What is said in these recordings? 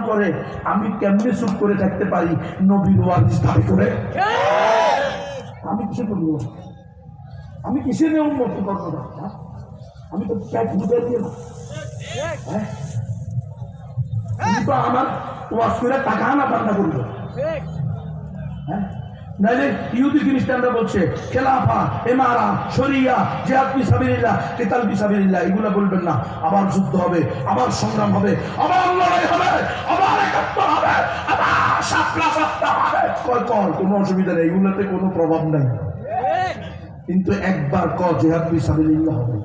করে, আমি কেমনে চুপ করে থাকতে পারি নবীর ওয়ারিস দাবি করে? আমি কিসে করবো? আমি কিসে নিয়ে উন্নতি করবো না? আমি তো প্যাট বুঝে দিয়ে না। তুমি তো আমার ওয়াজ করে টাকা আনা পান্না করবো। হ্যাঁ, নাইলে ইহুদি খ্রিস্টানরা বলছে খেলাফা, ইমারা, শরিয়া, জিহাদ ফি সাবিলিল্লাহ, কিতাল ফি সাবিলিল্লাহ, এগুলা বলবেন না। আবার যুদ্ধ হবে, আবার সংগ্রাম হবে, আবার লড়াই হবে, আবার একাত্তর হবে, আবার সাতটা হবে। কোনো অসুবিধা নেই, এগুলাতে কোনো প্রভাব নাই। কিন্তু একবার জিহাদ ফি সাবিলিল্লাহ হবে,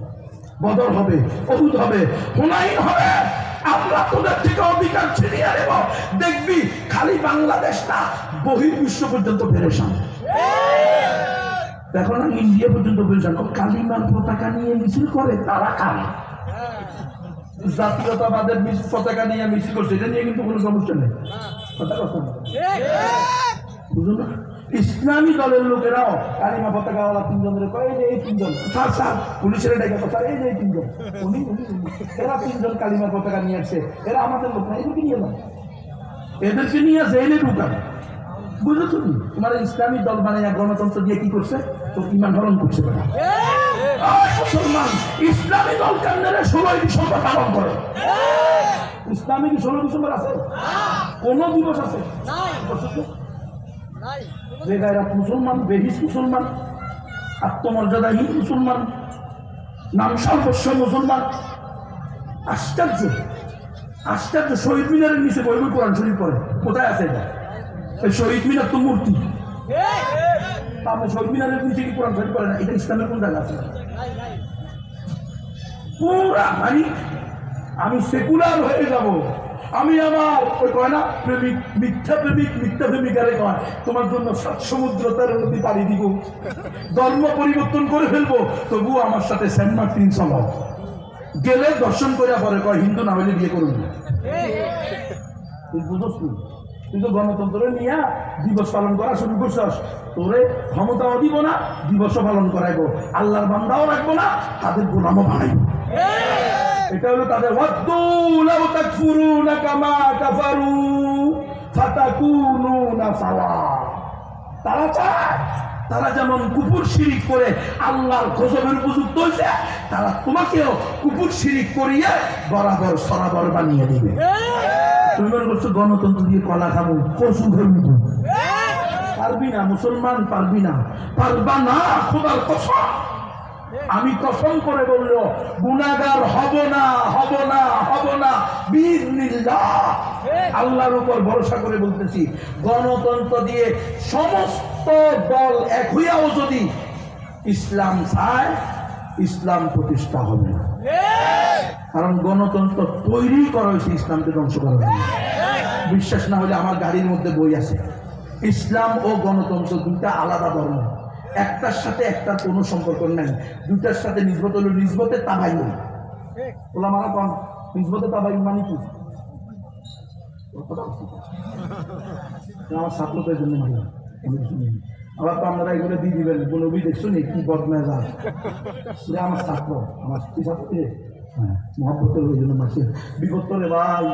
বদর হবে, উহুদ হবে, হুনাইন হবে। আমরা তোদের থেকে অধিকার ছিনিয়ে নেব। দেখবি খালি বাংলাদেশ না, বহির্বিশ্ব পর্যন্ত পেরেশান। দেখো না, ইন্ডিয়া পর্যন্ত পেরেশান। কালিমার পতাকা নিয়ে মিছিল করে, তারা কারা? জাতীয়তাবাদের পতাকা নিয়ে মিছিল করছে, এটা নিয়ে কিন্তু কোনো সমস্যা নেই। বুঝুন না, ইসলামী দলের লোকেরাও কালিমা পতাকাওয়ালা তিনজনের কয়, এই তিনজন স্যার স্যার পুলিশের ডেকে স্যার, এই যে তিনজন, উনি এরা তিনজন কালিমার পতাকা নিয়ে আসছে, এরা আমাদের লোক না, এদেরকে নিয়ে যান, এদেরকে নিয়ে জেলে ঢুকান। বুঝেছো? তোমার ইসলামী দল বানাইয়া গণতন্ত্র দিয়ে কি করছে? তো ইমান হরণ করছে। মুসলমান ইসলামী দল কেন্দ্রে 16 ডিসেম্বর পালন করে। ইসলামী কি 16 ডিসেম্বর আছে? কোন দিবস আছে? মুসলমান, বেহিস মুসলমান, আত্মমর্যাদাহীন মুসলমান, নাম সর্বস্ব মুসলমান। আশ্চর্য, আশ্চর্য। শহীদ মিনারের নিচে বই কোরআন শরীফ পড়ে, কোথায় আছে এটা? এই শহীদ মিনার তো মূর্তি, আপনি শহীদ মিনারের নিচে কি কোরআন শরীফ পড়ে না? এটা ইসলামের কোন জায়গা আছে? পুরা মানে আমি সেকুলার হয়ে যাব, আমি আমার ওই কয় না প্রেমিক, মিথ্যা প্রেমিক, মিথ্যা প্রেমিকারে কয় তোমার জন্য 7 সমুদ্র 13 নদী পাড়ি দিব, ধর্ম পরিবর্তন করে ফেলবো, তবুও আমার সাথে সেন্ট মার্টিন চলাও। গেলে দর্শন করে পরে কয় হিন্দু না হলে বিয়ে করুন। তুই বুঝোস নি? তুই তো গণতন্ত্র নিয়ে দিবস পালন করা শুরু করছস, তোরে ক্ষমতাও দিব না, দিবসও পালন করাইবো, আল্লাহর বান্দাও রাখবো না, তাদের গোলামও বানাইব। এটা হলো তাদের ওয়াদ্দু লাউ তাকফুরুনা কামা কাফারু ফাতাকুনুনা সাওয়া। তারা চায় তারা যেমন কুফর শিরিক করে আল্লাহর গজবের উপযুক্ত হয়েছে, তারা তোমাকেও কুফর শিরিক করিয়ে বরাবর সরাবর বানিয়ে দিবে। তুমি মনে করছো গণতন্ত্র দিয়ে কলা খাবো, কসু ধরবি? পারবি না মুসলমান, পারবি না, পারবা না। খোদার কসম, আমি কসম করে বলল গুনাহগার হব না, হব না, হব না বিইজনিল্লাহ। আল্লাহর উপর ভরসা করে বলতেছি, গণতন্ত্র দিয়ে সমস্ত দল এক হইয়াও যদি ইসলাম চায়, ইসলাম প্রতিষ্ঠা হবে না। কারণ গণতন্ত্র তৈরি করা হয়েছে ইসলামকে ধ্বংস করার জন্য। বিশ্বাস না হলে আমার গাড়ির মধ্যে বই আছে, ইসলাম ও গণতন্ত্র দুইটা আলাদা ধর্ম, একটার সাথে একটার কোনো সম্পর্ক নেই। দুইটার সাথে নিসবত হলো নিসবতে তাবাইন। ওলামারা কোন নিসবতে তাবাইন মানে কি? আমার ছাত্রদের জন্য মানে আবার তো আপনারা এগুলো দিয়ে দিবেন, নবী দেখছো নি কি বদমেজাজ? আমার ছাত্র, আমার কি ছাত্র, হ্যাঁ মহব্বতের ওই জন্য মাসে বিপদ করে ভাই।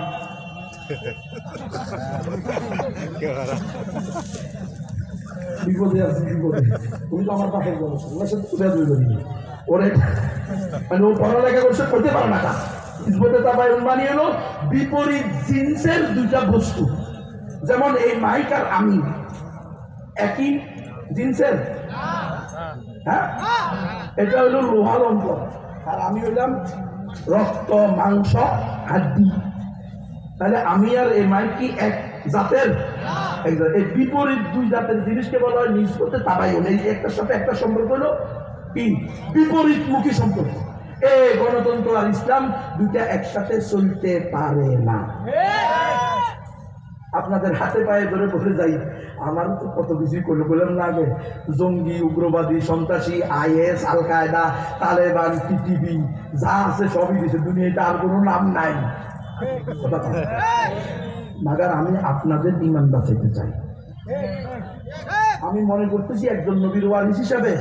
বিপদে আছে, বিপদে। তুমি তো আমার পাশের বলছো, ওর সাথে তুলে ধরবে ওরে, মানে ও পড়ালেখা করছে, করতে পারে না। ইসবতে তাবায়ুন মানে হলো বিপরীত জিন্সের দুইটা বস্তু। যেমন এই মাইক আর আমি একই জিন্সের, হ্যাঁ, এটা হলো লোহা লঙ্ক, আর আমি হইলাম রক্ত মাংস হাড্ডি। তাহলে আমি আর এই মাইক কি এক জাতের? এই বিপরীত দুই জাতের জিনিসকে বলা হয় নিসবতে তাবায়ুন। এই একটার সাথে একটা সম্পর্ক হলো কি? বিপরীতমুখী সম্পর্ক। এই গণতন্ত্র আর ইসলাম দুইটা একসাথে চলতে পারে না। আপনাদের হাতে পায়ে ধরে বলে যাই, আমার তো কত কিছু করলে বললাম না আগে, জঙ্গি, উগ্রবাদী, সন্ত্রাসী, IS, আল কায়দা, তালেবান, TTP যা আছে সবই দিছে, দুনিয়াতে আর কোনো নাম নাই। মাগার আমি আপনাদের ঈমান বাঁচাইতে চাই। আমি মনে করতেছি একজন নবীর ওয়ারিস হিসাবে